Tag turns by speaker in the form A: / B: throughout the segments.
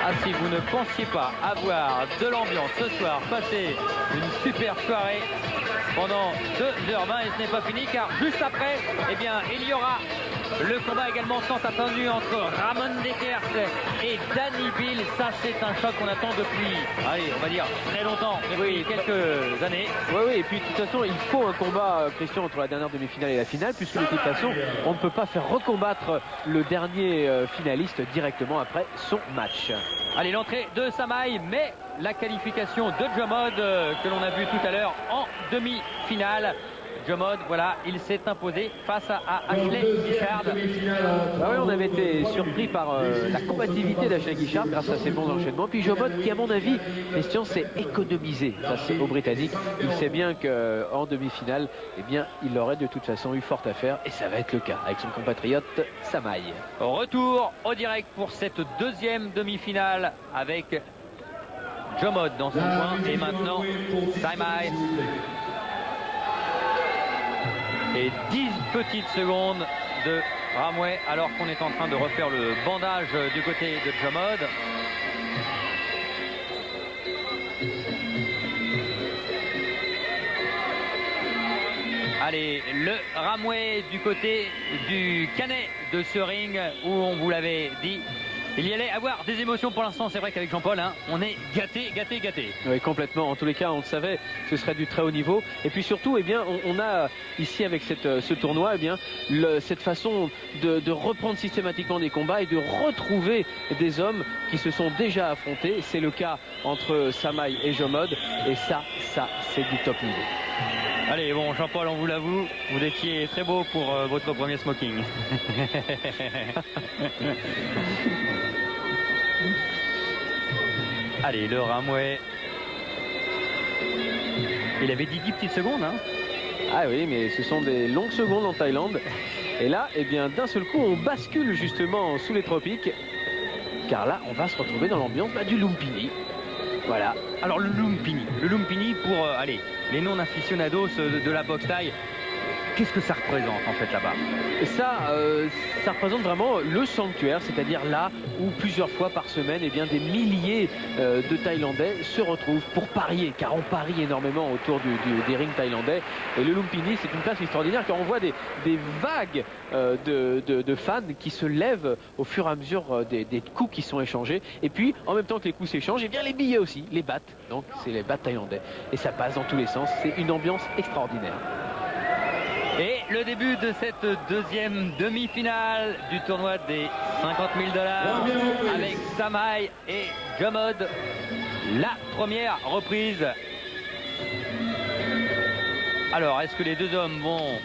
A: Ah, si vous ne pensiez pas avoir de l'ambiance ce soir, passer une super soirée pendant 2h20 et ce n'est pas fini car juste après, eh bien, il y aura le combat également tant attendu entre Ramon Dekers et Danny Bill. Ça, c'est un choc qu'on attend depuis, allez, on va dire très longtemps, depuis quelques années.
B: Oui, et puis de toute façon, il faut un combat, Christian, entre la dernière demi-finale et la finale, puisque de toute façon, on ne peut pas faire recombattre le dernier finaliste directement après son match.
A: Allez, l'entrée de Samaï, mais la qualification de Jomod que l'on a vu tout à l'heure en demi-finale. Jomod, voilà, il s'est imposé face à Ashley Guichard.
B: Ah oui, on avait été surpris par la combativité d'Ashley Guichard grâce à ses bons enchaînements. Puis Jomod, qui à mon avis, Christian, s'est économisé face aux Britanniques. Il sait bien qu'en demi-finale, eh bien, il aurait de toute façon eu fort à faire, et ça va être le cas avec son compatriote Samaï.
A: Retour au direct pour cette deuxième demi-finale avec Jomod dans son coin et maintenant Samaï. Et 10 petites secondes de Ramway alors qu'on est en train de refaire le bandage du côté de Jomod. Allez, le Ramway du côté du canet de ce ring où on vous l'avait dit. Il y allait avoir des émotions pour l'instant, c'est vrai qu'avec Jean-Paul, hein, on est gâté.
B: Oui, complètement. En tous les cas, on le savait, ce serait du très haut niveau. Et puis surtout, eh bien, on a ici avec ce tournoi, eh bien, cette façon de reprendre systématiquement des combats et de retrouver des hommes qui se sont déjà affrontés. C'est le cas entre Samaï et Jomod. Et ça, c'est du top niveau.
A: Allez, bon, Jean-Paul, on vous l'avoue, vous étiez très beau pour votre premier smoking. Allez, le Ramway. Il avait dit 10 petites secondes, hein.
B: Ah oui, mais ce sont des longues secondes en Thaïlande. Et là, eh bien, d'un seul coup, on bascule justement sous les tropiques. Car là, on va se retrouver dans l'ambiance du Lumpini. Voilà.
A: Alors, le Lumpini pour, allez, les non-aficionados de la boxe thaï. Qu'est-ce que ça représente en fait là-bas?
B: Ça représente vraiment le sanctuaire, c'est-à-dire là où plusieurs fois par semaine, eh bien, des milliers de Thaïlandais se retrouvent pour parier, car on parie énormément autour des rings thaïlandais. Et le Lumpini, c'est une place extraordinaire car on voit des vagues de fans qui se lèvent au fur et à mesure des coups qui sont échangés. Et puis, en même temps que les coups s'échangent, eh bien, les billets aussi, les bahts. Donc, c'est les bahts thaïlandais. Et ça passe dans tous les sens. C'est une ambiance extraordinaire.
A: Et le début de cette deuxième demi-finale du tournoi des 50 000 $ avec Samaï et Jomod. La première reprise. Alors, est-ce que les deux hommes vont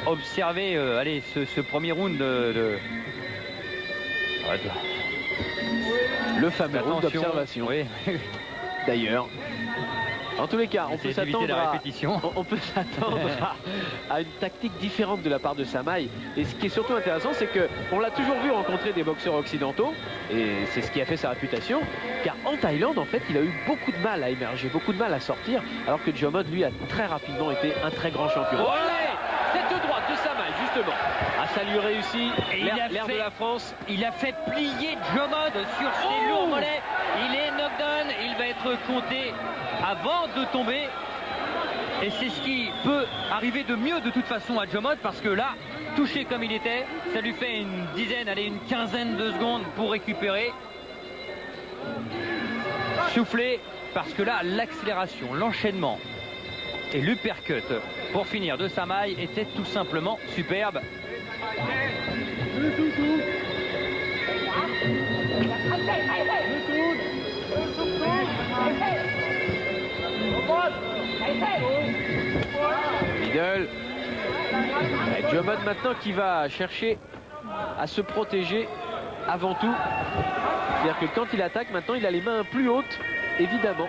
A: observer allez, ce premier round
B: le fameux round d'observation.
A: Oui.
B: D'ailleurs. En tous les cas, on peut s'attendre à une tactique différente de la part de Samaï. Et ce qui est surtout intéressant, c'est qu'on l'a toujours vu rencontrer des boxeurs occidentaux. Et c'est ce qui a fait sa réputation. Car en Thaïlande, en fait, il a eu beaucoup de mal à émerger, beaucoup de mal à sortir. Alors que Jomod, lui, a très rapidement été un très grand champion. Cette droite de Samaï, justement. Ah, ça lui réussit. L'air de la France.
A: Il a fait plier Jomod sur ses lourds mollets. Il est knockdown. Il va être compté avant de tomber. Et c'est ce qui peut arriver de mieux de toute façon à Jomod, parce que là, touché comme il était, ça lui fait une dizaine, allez, une quinzaine de secondes pour récupérer. Souffler, parce que là, l'accélération, l'enchaînement et l'uppercut pour finir de Samaï était tout simplement superbe.
B: Middle. Et Jomod maintenant qui va chercher à se protéger avant tout. C'est-à-dire que quand il attaque, maintenant il a les mains plus hautes, évidemment.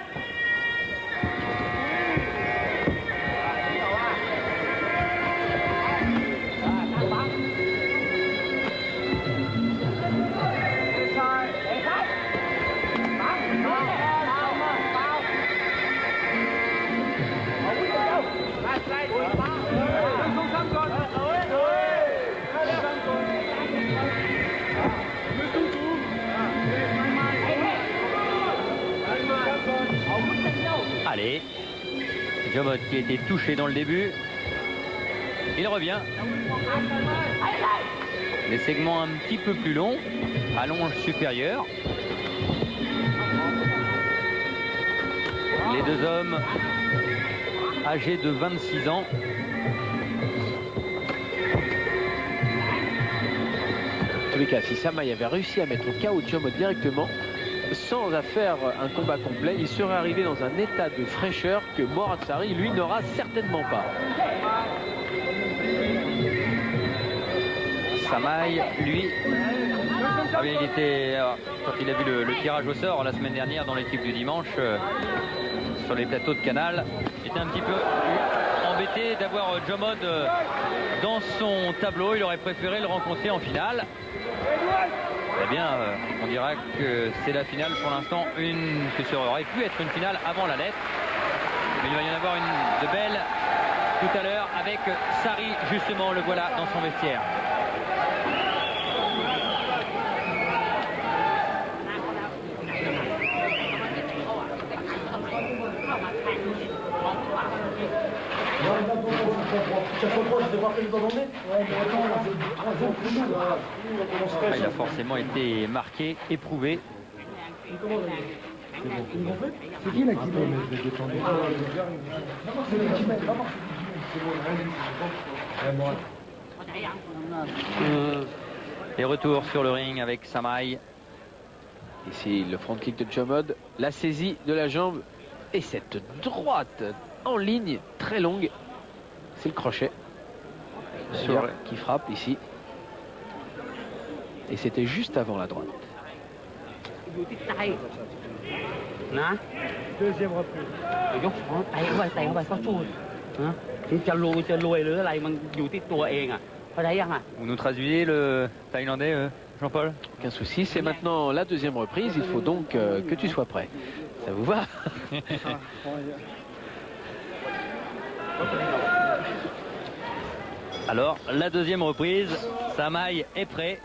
A: Jomod qui a été touché dans le début. Il revient. Les segments un petit peu plus longs. Allonge supérieure. Les deux hommes âgés de 26 ans.
B: En tous les cas, si Samaï avait réussi à mettre KO Jomod directement, sans faire un combat complet, il serait arrivé dans un état de fraîcheur que Moratsari, lui, n'aura certainement pas.
A: Samaï, lui, il était, quand il a vu le tirage au sort la semaine dernière dans l'équipe du dimanche, sur les plateaux de Canal, il était un petit peu embêté d'avoir Jomod dans son tableau. Il aurait préféré le rencontrer en finale. Eh bien, on dira que c'est la finale pour l'instant, que ça aurait pu être une finale avant la lettre. Mais il va y en avoir une de belle tout à l'heure avec Sari, justement, le voilà dans son vestiaire. Il a forcément été marqué, éprouvé.
C: C'est qui là qui met détendu?
A: Et retour sur le ring avec Samaï.
B: Ici, le front kick de Jomod, la saisie de la jambe et cette droite en ligne très longue. C'est le crochet qui frappe ici. Et c'était juste avant la droite.
C: Deuxième reprise.
A: Vous nous traduisez le thaïlandais, Jean-Paul?
B: Aucun souci, c'est maintenant la deuxième reprise. Il faut donc que tu sois prêt. Ça vous va?
A: Alors, la deuxième reprise, Samaï est prêt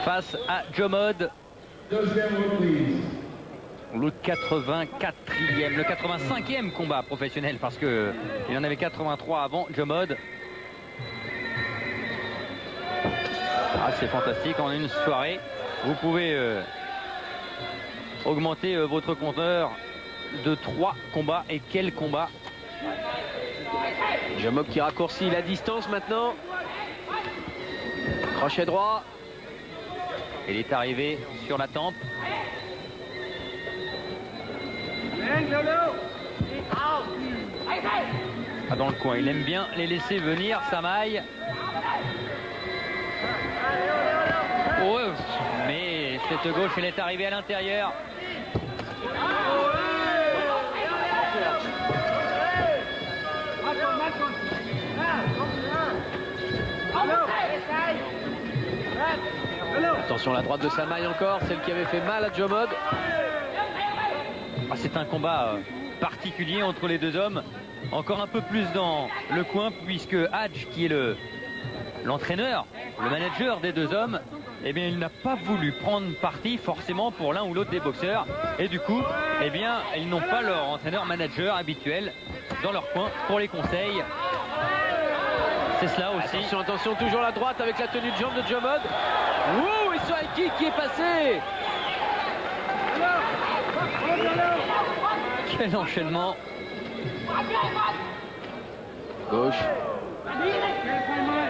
A: face à Jomod.
C: Deuxième reprise.
A: Le 84e, le 85e combat professionnel, parce que il en avait 83 avant Jomod. Ah, c'est fantastique, en une soirée, vous pouvez augmenter votre compteur de 3 combats. Et quel combat!
B: Jomod qui raccourcit la distance maintenant. Crochet droit.
A: Il est arrivé sur la tempe. Ah, dans le coin, il aime bien les laisser venir, Samaï. Oh, mais cette gauche, elle est arrivée à l'intérieur.
B: Attention, la droite de Samaï encore, celle qui avait fait mal à Jomod.
A: Ah, c'est un combat particulier entre les deux hommes. Encore un peu plus dans le coin, puisque Hadj, qui est l'entraîneur, le manager des deux hommes, eh bien, il n'a pas voulu prendre parti forcément pour l'un ou l'autre des boxeurs. Et du coup, eh bien, ils n'ont pas leur entraîneur-manager habituel dans leur coin pour les conseils. C'est cela aussi.
B: Attention, attention, toujours la droite avec la tenue de jambe de Jomod. Wow, et ce high kick qui est passé.
A: Quel enchaînement.
B: Gauche.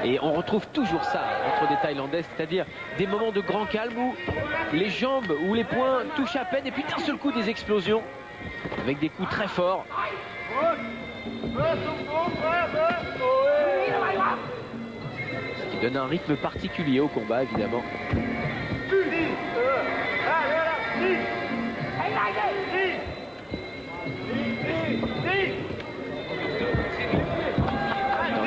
B: Et on retrouve toujours ça entre des Thaïlandais, c'est-à-dire des moments de grand calme où les jambes ou les poings touchent à peine et puis d'un seul coup des explosions avec des coups très forts. Ce qui donne un rythme particulier au combat, évidemment.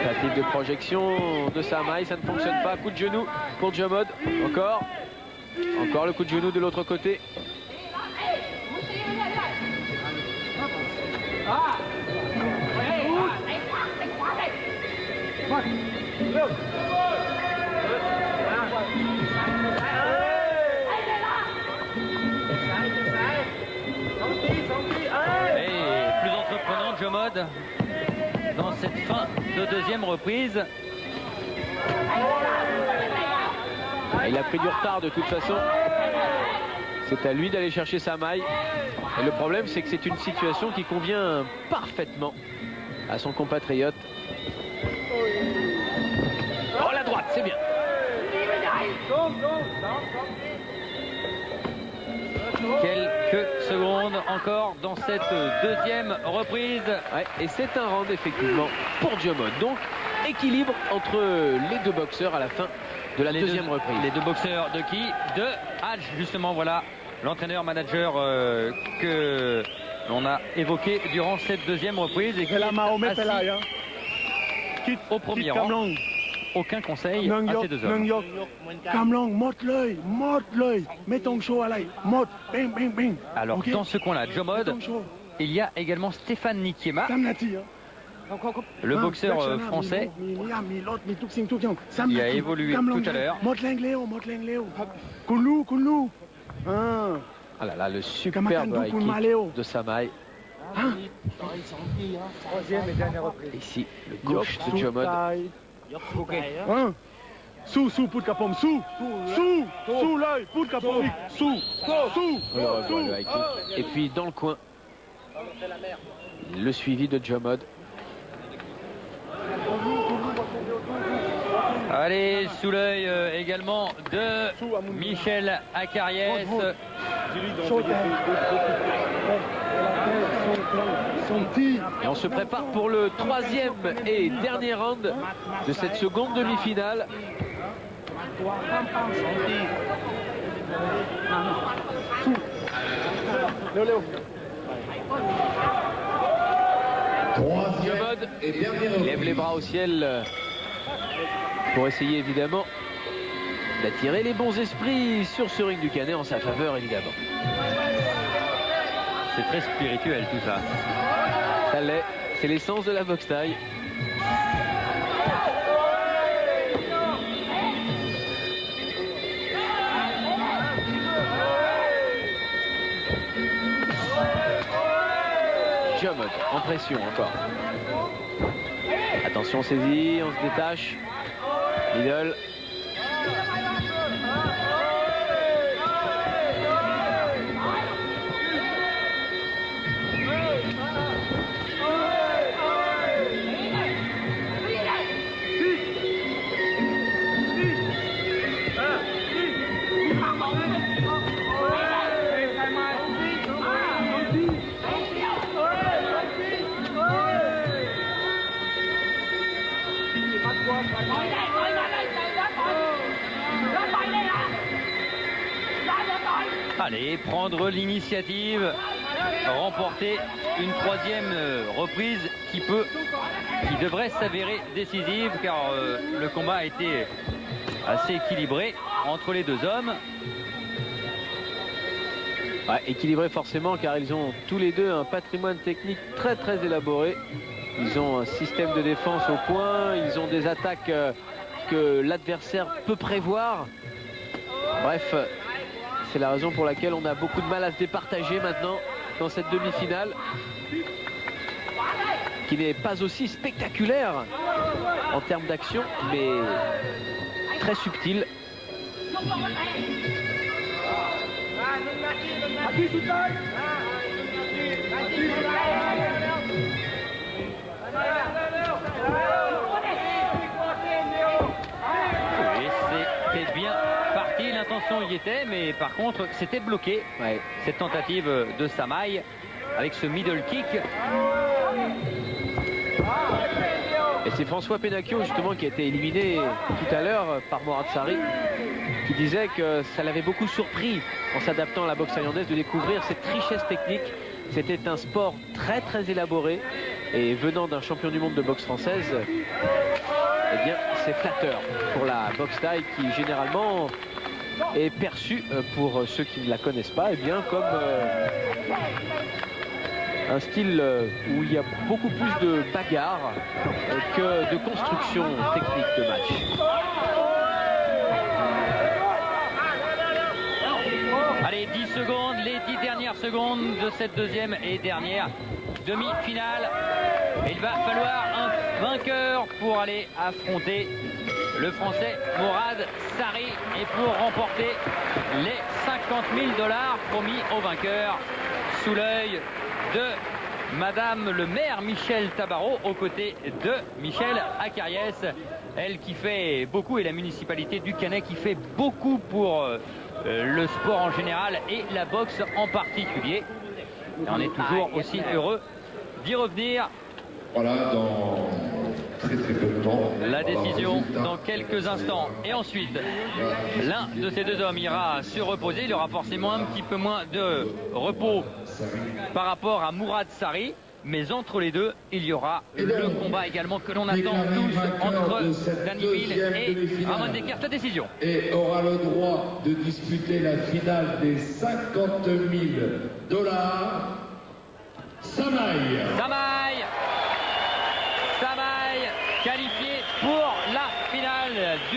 B: Tentative de projection de Samaï, ça ne fonctionne pas. Coup de genou pour Jomod. Encore le coup de genou de l'autre côté.
A: Et plus Jomod dans cette fin de deuxième reprise.
B: Il a pris du retard de toute façon. C'est à lui d'aller chercher sa maille. Et le problème, c'est que c'est une situation qui convient parfaitement à son compatriote. Oh, la droite, c'est bien.
A: Quelques secondes encore dans cette deuxième reprise.
B: Ouais, et c'est un round effectivement pour Jomod. Donc, équilibre entre les deux boxeurs à la fin de la deuxième reprise.
A: Les deux boxeurs de qui? De Hadj, justement, voilà l'entraîneur-manager que l'on a évoqué durant cette deuxième reprise. Et qui est assis au premier rang. Aucun conseil à ces deux hommes. Alors, dans ce coin-là, Jomod, il y a également Stéphane Nikiema, le boxeur français, qui a évolué tout à l'heure.
B: Ah là là, le superbe high kick de Samaï. Ici, le gauche de Jomod. Et puis dans le coin, le suivi de Jomod.
A: Allez, sous l'œil également de Michel Acariès.
B: Et on se prépare pour le troisième et dernier round de cette seconde demi-finale. Jomod lève les bras au ciel pour essayer évidemment d'attirer les bons esprits sur ce ring du Canet en sa faveur évidemment.
A: C'est très spirituel tout ça.
B: Ça l'est, c'est l'essence de la boxe taille. Jomod en pression encore. Attention saisie, on se détache. Middle.
A: Allez, prendre l'initiative, remporter une troisième reprise qui devrait s'avérer décisive car le combat a été assez équilibré entre les deux hommes.
B: Ouais, équilibré forcément car ils ont tous les deux un patrimoine technique très très élaboré. Ils ont un système de défense au point, ils ont des attaques que l'adversaire peut prévoir. Bref, c'est la raison pour laquelle on a beaucoup de mal à se départager maintenant dans cette demi-finale qui n'est pas aussi spectaculaire en termes d'action mais très subtile.
A: C'était bien parti, l'intention y était, mais par contre c'était bloqué.
B: Ouais.
A: Cette tentative de Samaï avec ce middle kick.
B: Et c'est François Penacchio justement qui a été éliminé tout à l'heure par Morad Sari, qui disait que ça l'avait beaucoup surpris en s'adaptant à la boxe thaïlandaise de découvrir cette richesse technique. C'était un sport très très élaboré et venant d'un champion du monde de boxe française, eh bien c'est flatteur pour la boxe thaï qui généralement est perçue pour ceux qui ne la connaissent pas, eh bien comme un style où il y a beaucoup plus de bagarre que de construction technique de match.
A: Allez, 10 secondes, les 10 dernières secondes de cette deuxième et dernière demi-finale. Et il va falloir un vainqueur pour aller affronter le Français Mourad Sari et pour remporter les 50 000 $ promis au vainqueur sous l'œil de Madame le maire Michel Tabarot aux côtés de Michel Acariès, elle qui fait beaucoup, et la municipalité du Cannet qui fait beaucoup pour le sport en général et la boxe en particulier. Et on est toujours aussi heureux d'y revenir.
D: Voilà, dans très peu de temps.
A: La décision dans quelques instants. Et ensuite, l'un de ces deux hommes ira se reposer. Il aura forcément un petit peu moins de repos par rapport à Mourad Sari. Mais entre les deux, il y aura le combat également que l'on attend tous entre Danny Bill et Ramon Decker. La décision.
D: Et aura le droit de disputer la finale des 50 000 $. Samaï.
A: Samaï qualifié pour la finale du